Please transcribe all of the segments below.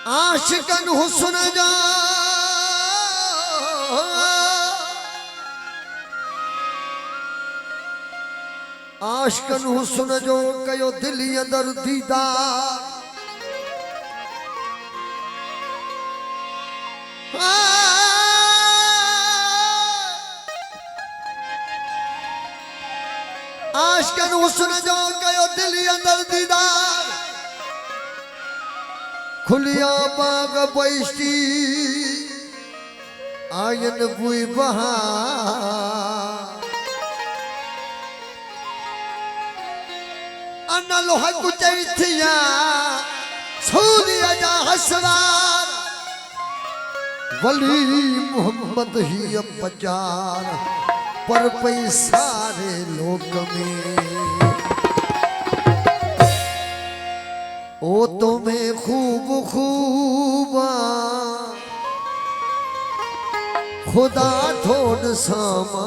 आशिकन हुस्न जा आशिकन हुस्न जो कयो दिली अंदर दीदार आशिकन हुस्न जो कयो दिली अंदर दीदार खुलिया बाग बैष्टी आयन बुई बहार अनल हक चैथिया सूर्य जा हसरार वली मोहम्मद ही बजार पर पैसारे लोक में ओ तुम्हें खूब खूबा खुदा थोड़ सामा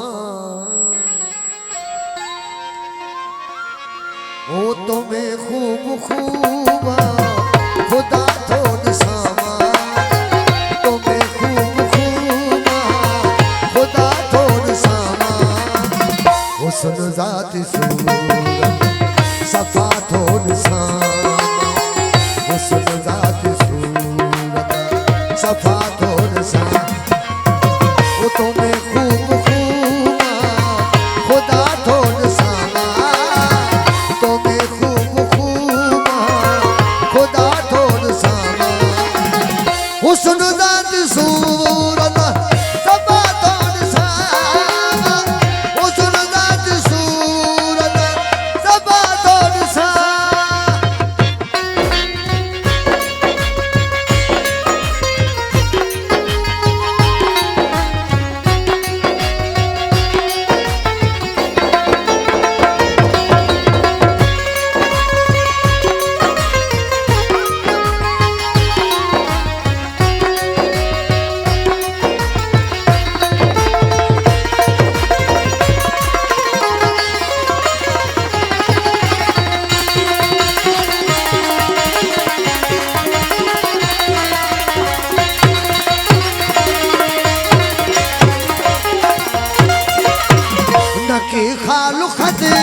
ओ तुम्हें खूब खूबा खुदा थोड़ सामा तुम्हें खूब खूबा खुदा थोड़ सामा हुस्न ज़ाती सूरत सफा थोड़ सामा हुस्न ज़ाती सूरत सफा थोड़ सामा ओ तुम्हें खूब खूबा खुदा थोड़ सामा तुम्हें खूब खूबा खुदा थोड़ सामा हुस्न ज़ाती सूरत सफा थोड़ सामा हुस्न ज़ाती सूरत सफा थोड़ सामा नकी खालू खदे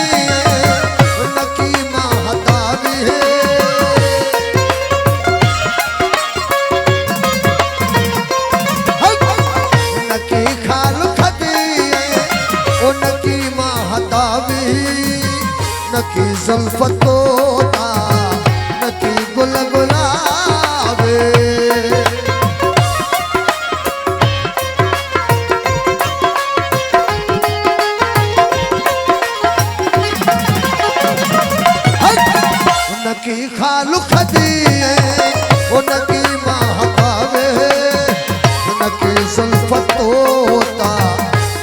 नकी महताबी है नकी खालू खदे ओ नकी महताबी नकी ज़ुल्फ़तोता नकी गुल गुलाबे नकी खालू खदी ओ नकी महताबे नकी ज़ुल्फ़तोता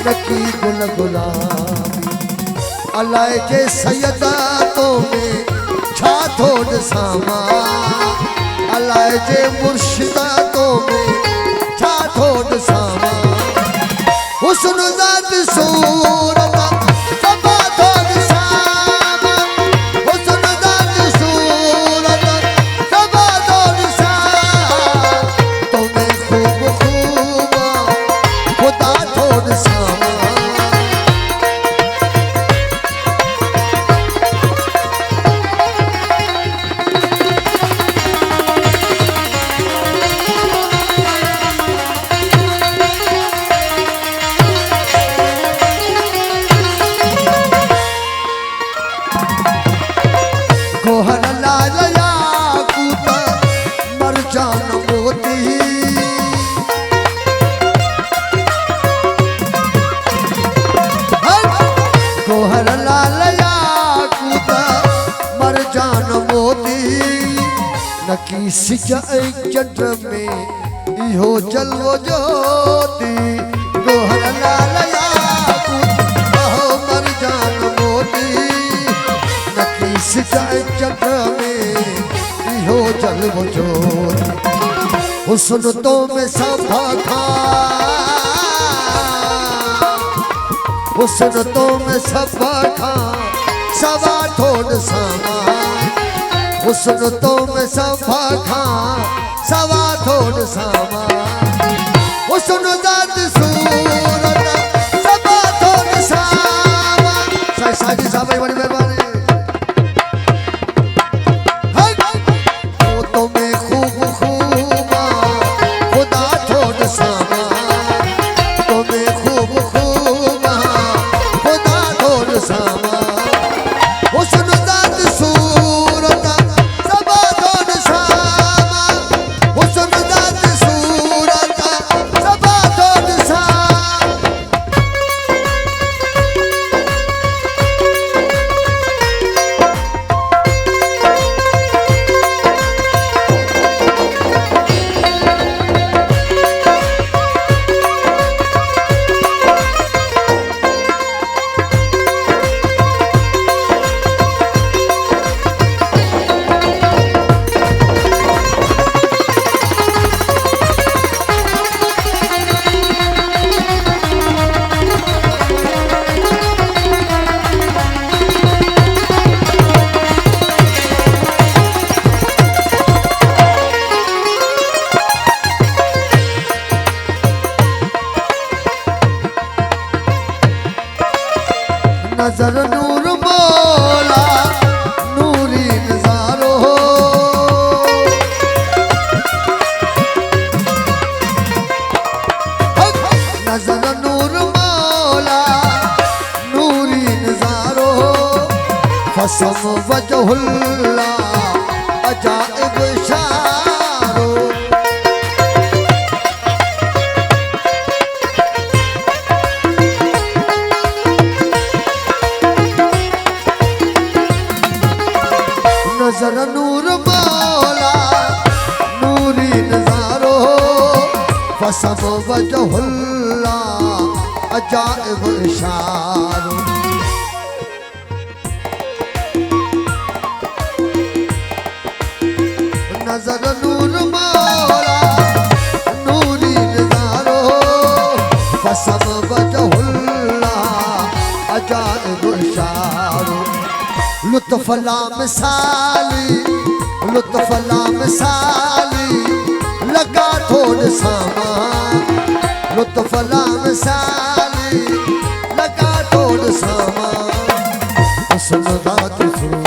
नकी गुल गुलाबी अलाए जे सैयदा तो में छा थोड़ सामा अलाए जे मुर्शिदा तो में छा थोड़ सामा हुस्न ज़ाती सूरत सफा थोड़ सामा हुस्न ज़ाती सूरत सफा थोड़ सामा तुम्हें खूब खूबा खुदा थोड़ सामा गोहर लाल याकूत मरजान मोती नकी सिजाए चंड में इहो जलवो ज्योति गोहर लाल याकूत अहो मरजान मोती नकी सिजाए चंड में इहो जलवो ज्योति हुस्न तो में सभा खा हुस्न तो में सभा खा सवा थोड़ सामा हुस्न तो में सभा खा सवा थोड़ सामा हुस्न ज़ात सूरत सभा थोड़ सामा साईं साहब बड़ी मेहरबानी नजर नूर मौला नूरी नजारो नजर नूर मौला नूरी नजारो फसम वजहुल्ला अजाइब शारो नजर नूर मौला नूरी नजारो फसम वजहुल्ला अजाइब इशारो नजर नूर मौला नूरी नजारो फसम वजहुल्ला अजाइब इशारो लुत्फ ला मिसाली लगा थोड़ सामा लुत्फ ला मिसाली लगा थोड़ सामा हुस्न ज़ात सूरत